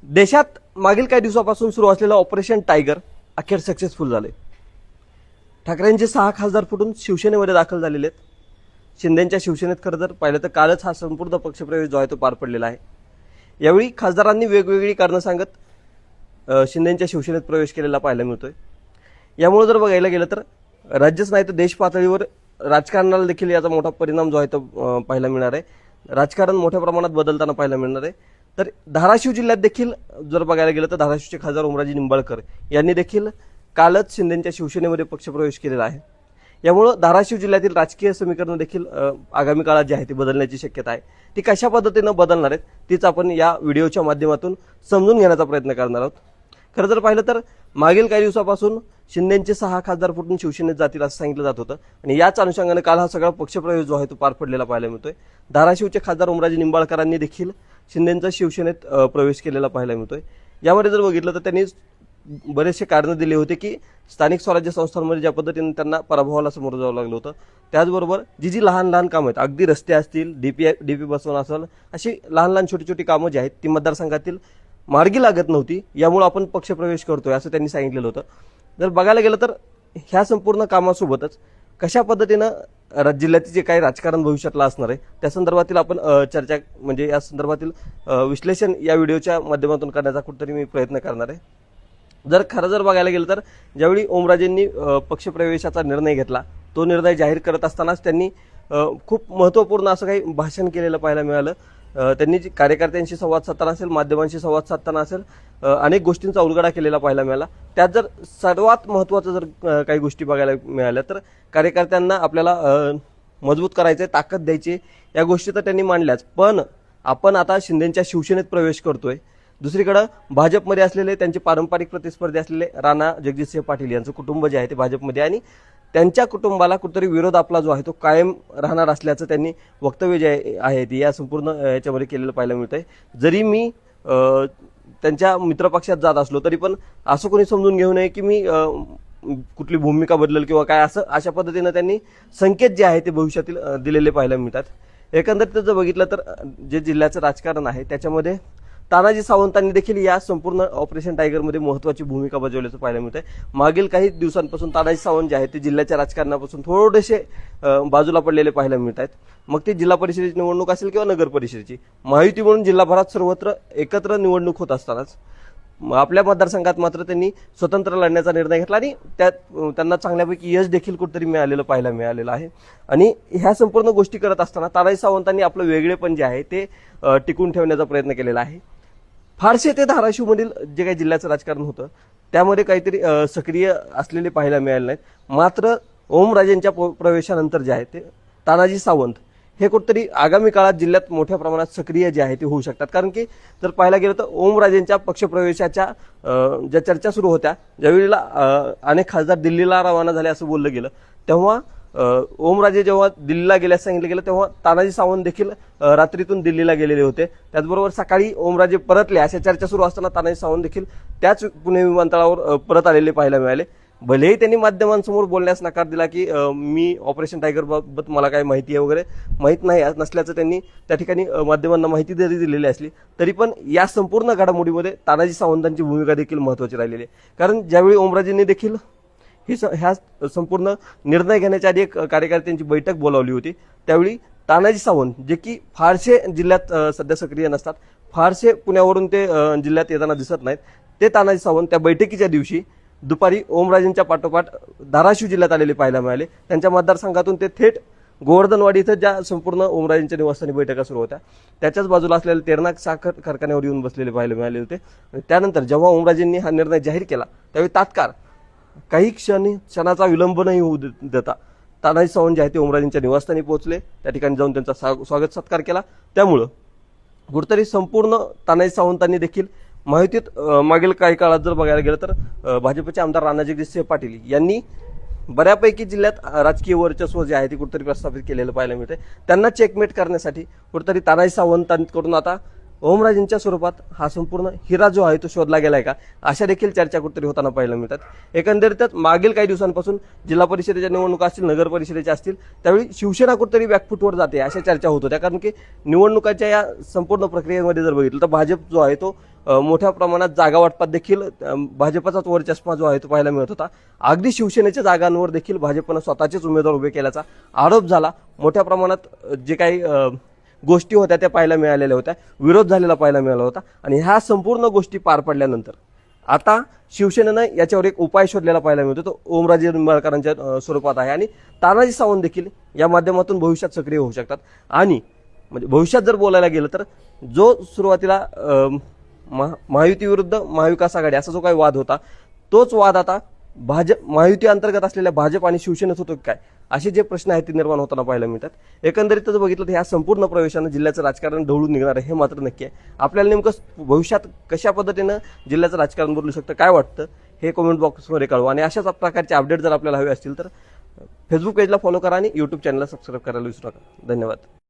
देशात मागील काही दिवसापासून सुरू असलेलं ऑपरेशन टायगर अखेर सक्सेसफुल झाले। ठाकरेंचे 6 खासदार फुटून शिवसेनेमध्ये दाखल झालेले आहेत। शिंदेंच्या शिवसेनेत खरं तर पाहिलं तर कालच हा संपूर्ण पक्षप्रवेश जो आहे तो पार पडलेला आहे। यावेळी खासदारांनी वेगवेगळी कारणं सांगत शिंदेंच्या शिवसेनेत प्रवेश केलेला पाहायला मिळतोय। यामुळे जर बघायला गेलं तर राज्यच नाही तर देश पातळीवर राजकारणाला देखील याचा मोठा परिणाम जो आहे तो पाहायला मिळणार आहे। राजकारण मोठ्या प्रमाणात बदलताना पाहायला मिळणार आहे। तर धाराशिव जिल्ह्यात देखील जर बघायला गेलं तर धाराशिवचे खासदार ओमराजे निंबाळकर यांनी देखील कालच शिंदेंच्या शिवसेनेमध्ये पक्षप्रवेश केलेला आहे। यामुळे धाराशिव जिल्ह्यातील राजकीय समीकरण देखील आगामी काळात जे आहे ते बदलण्याची शक्यता आहे। ती कशा पद्धतीने बदलणार आहेत तीच आपण या व्हिडिओच्या माध्यमातून समजून घेण्याचा प्रयत्न करणार आहोत। खरं जर पाहिलं तर मागील काही दिवसापासून शिंदेंचे 6 खासदार फुटून शिवसेनेत जातील असं सांगितलं जात होतं आणि याच अनुषंगाने काल हा सगळा पक्षप्रवेश जो आहे तो पार पडलेला पाहायला मिळतोय। धाराशिवचे खासदार ओमराजे निंबाळकरांनी देखील शिंदेंचा शिवसेनेत प्रवेश केलेला पाहायला मिळतोय। यामध्ये जर बघितलं तर त्यांनी बरेचसे कारणं दिले होते की स्थानिक स्वराज्य संस्थांमध्ये ज्या पद्धतीने त्यांना पराभवाला समोर जावं लागलं होतं, त्याचबरोबर जी लहान लहान कामं आहेत, अगदी रस्ते असतील, डीपी बसवणं असेल, अशी लहान लहान छोटी छोटी कामं जी आहेत ती मतदारसंघातील मार्गी लागत नव्हती। यामुळे आपण पक्षप्रवेश करतोय असं त्यांनी सांगितलेलं होतं। जर बघायला गेलं तर ह्या संपूर्ण कामासोबतच कशा पद्धतीनं जिल्ह्यातील जे काही राजकारण भविष्यातला असणार आहे त्या संदर्भातील आपण चर्चा म्हणजे या संदर्भातील विश्लेषण या व्हिडिओच्या माध्यमातून करण्याचा कुठेतरी मी प्रयत्न करणार आहे। जर बघायला गेलं तर ज्यावेळी ओमराजेंनी पक्षप्रवेशाचा निर्णय घेतला, तो निर्णय जाहीर करत असतानाच त्यांनी खूप महत्त्वपूर्ण असं काही भाषण केलेलं पाहायला मिळालं। त्यांनी कार्यकर्त्यांशी संवाद साधताना असेल, माध्यमांशी संवाद साधताना असेल, अनेक गोष्टींचा उलगडा केलेला पाहायला मिळाला। त्यात जर सर्वात महत्त्वाचं जर काही गोष्टी बघायला मिळाल्या तर कार्यकर्त्यांना आपल्याला मजबूत करायचे, ताकद द्यायची या गोष्टी तर त्यांनी मांडल्याच, पण आपण आता शिंदेंच्या शिवसेनेत प्रवेश करतोय। दुसरीकडे भाजपमध्ये असलेले त्यांचे पारंपरिक प्रतिस्पर्धी असलेले राणा जगजितसिंह पाटील यांचं कुटुंब जे आहे ते भाजपमध्ये आणि त्यांच्या कुटुंबाला कुठेतरी विरोध आपला जो आहे तो कायम राहणार असल्याचं त्यांनी वक्तव्य जे आहे ते या संपूर्ण याच्यामध्ये केलेलं पाहायला मिळतंय। जरी मी त्यांच्या मित्रपक्षात जात असलो तरी पण असं कोणी समजून घेऊ नये की मी कुठली भूमिका बदलेल किंवा काय, असं अशा पद्धतीनं त्यांनी संकेत जे आहे ते भविष्यातील दिलेले पाहायला मिळतात। एकंदरीत जर बघितलं तर जे जिल्ह्याचं राजकारण आहे त्याच्यामध्ये तानाजी सावंतांनी देखील या संपूर्ण ऑपरेशन टायगरमध्ये महत्त्वाची भूमिका बजावल्याचं पाहायला मिळतंय। मागील काही दिवसांपासून तानाजी सावंत जे आहेत ते जिल्ह्याच्या राजकारणापासून थोडेसे बाजूला पडलेले पाहायला मिळत आहेत। मग ते जिल्हा परिषदेची निवडणूक असेल किंवा नगर परिषदेची, महायुती म्हणून जिल्हाभरात सर्वत्र एकत्र निवडणूक होत असतानाच आपल्या मतदारसंघात मात्र त्यांनी स्वतंत्र लढण्याचा निर्णय घेतला आणि त्यात त्यांना चांगल्यापैकी यश देखील कुठेतरी मिळालेलं आहे। आणि ह्या संपूर्ण गोष्टी करत असताना तानाजी सावंतांनी आपलं वेगळेपण जे आहे ते टिकून ठेवण्याचा प्रयत्न केलेला आहे। फारसे ते धाराशिवमधील जे काही जिल्ह्याचं राजकारण होतं त्यामध्ये काहीतरी सक्रिय असलेले पाहायला मिळाले नाहीत। मात्र ओमराजेंच्या प्रवेशानंतर जे आहे ते तानाजी सावंत हे कुठेतरी आगामी काळात जिल्ह्यात मोठ्या प्रमाणात सक्रिय जे आहे ते होऊ शकतात। कारण की जर पाहायला गेलं तर ओमराजेंच्या पक्षप्रवेशाच्या ज्या चर्चा सुरू होत्या, ज्यावेळेला अनेक खासदार दिल्लीला रवाना झाले असं बोललं गेलं, तेव्हा ओमराजे जेव्हा दिल्लीला गेल्यास सांगितलं गेलं तेव्हा तानाजी सावंत देखील रात्रीतून दिल्लीला गेलेले होते। त्याचबरोबर सकाळी ओमराजे परतले अशा चर्चा सुरू असताना तानाजी सावंत देखील त्याच पुणे विमानतळावर परत आलेले पाहायला मिळाले। भलेही त्यांनी माध्यमांसमोर बोलण्यास नकार दिला की मी ऑपरेशन टायगर बाबत मला काय माहिती आहे वगैरे माहीत नाही नसल्याचं त्यांनी त्या ठिकाणी माध्यमांना माहिती जरी दिलेली असली तरी पण या संपूर्ण घडामोडीमध्ये तानाजी सावंतांची भूमिका देखील महत्त्वाची राहिलेली आहे। कारण ज्यावेळी ओमराजेंनी देखील ह्या संपूर्ण निर्णय घेण्याच्या आधी एक कार्यकर्त्यांची बैठक बोलावली होती, त्यावेळी तानाजी सावंत जे की फारसे जिल्ह्यात सध्या सक्रिय नसतात, फारसे पुण्यावरून ते जिल्ह्यात येताना दिसत नाहीत, ते तानाजी सावंत त्या बैठकीच्या दिवशी दुपारी ओमराजेंच्या पाठोपाठ धाराशिव जिल्ह्यात आलेले पाहायला मिळाले। त्यांच्या मतदारसंघातून ते थेट गोवर्धनवाडी इथं ज्या संपूर्ण ओमराजेंच्या निवासस्थानी बैठका सुरू होत्या त्याच्याच बाजूला असलेल्या तेरणा साखर कारखान्यावर येऊन बसलेले पाहायला मिळाले होते। त्यानंतर जेव्हा ओमराजेंनी हा निर्णय जाहीर केला त्यावेळी तात्काळ काही क्षणाचा विलंब नाही होऊ देता तानाजी सावंत जे आहे ते ओमराजेंच्या निवासस्थानी पोहोचले, त्या ठिकाणी जाऊन त्यांचा स्वागत सत्कार केला। त्यामुळं कुठेतरी संपूर्ण तानाजी सावंतांनी देखील महायुतीत मागील काही काळात जर बघायला गेलं तर भाजपचे आमदार राणा जगजितसिंह पाटील यांनी बऱ्यापैकी जिल्ह्यात राजकीय वर्चस्व जे आहे ते कुठेतरी प्रस्थापित केलेलं पाहायला मिळते। त्यांना चेकमेट करण्यासाठी कुठेतरी तानाजी सावंतांकडून आता ओमराजेंच्या स्वरूपात हा संपूर्ण हिरा जो आहे तो शोधला गेलाय का, अशा देखील चर्चा कुठेतरी होताना पाहायला मिळतात। एकंदरीतच मागील काही दिवसांपासून जिल्हा परिषदेच्या निवडणुका असतील, नगर परिषदेच्या असतील, त्यावेळी शिवसेना कुठेतरी बॅकफुटवर जाते अशा चर्चा होत होत्या। कारण की निवडणुकाच्या या संपूर्ण प्रक्रियेमध्ये जर बघितलं तर भाजप जो आहे तो मोठ्या प्रमाणात जागा वाटपात देखील भाजपचाच वरचष्मा जो आहे तो पाहायला मिळत होता. अगदी शिवसेनेच्या जागांवर देखील भाजपनं स्वतःचेच उमेदवार उभे केल्याचा आरोप झाला. मोठ्या प्रमाणात जे काही गोष्टी होत्या त्या पाहायला मिळालेल्या होत्या, विरोध झालेला पाहायला मिळाला होता. आणि ह्या संपूर्ण गोष्टी पार पडल्यानंतर आता शिवसेनेनं याच्यावर एक उपाय शोधलेला पाहायला मिळतो, तो ओमराजे निंबाळकरांच्या स्वरूपात आहे. आणि तानाजी सावंत देखील या माध्यमातून भविष्यात सक्रिय होऊ शकतात. आणि म्हणजे भविष्यात जर बोलायला गेलं तर जो सुरुवातीला महायुती विरुद्ध महाविकास आघाडी असा जो काही वाद होता, तोच वाद आता महायुती अंतर्गत असलेल्या भाजप आणि शिवसेनेत होतो काय, असे जे प्रश्न आहेत ते निर्माण होताना पाहायला मिळतात. एकंदरीतच बघितलं तर ह्या संपूर्ण प्रवेशानं जिल्ह्याचं राजकारण ढवळून निघणार आहे हे मात्र नक्की आहे. आपल्याला नेमकं भविष्यात कशा पद्धतीनं जिल्ह्याचं राजकारण बदलू शकतं काय वाटतं हे कमेंट बॉक्समध्ये कळवा. आणि अशाच प्रकारचे अपडेट जर आपल्याला हवे असतील तर फेसबुक पेजला फॉलो करा आणि यूट्यूब चॅनलला सबस्क्राईब करायला विसरू नका. धन्यवाद.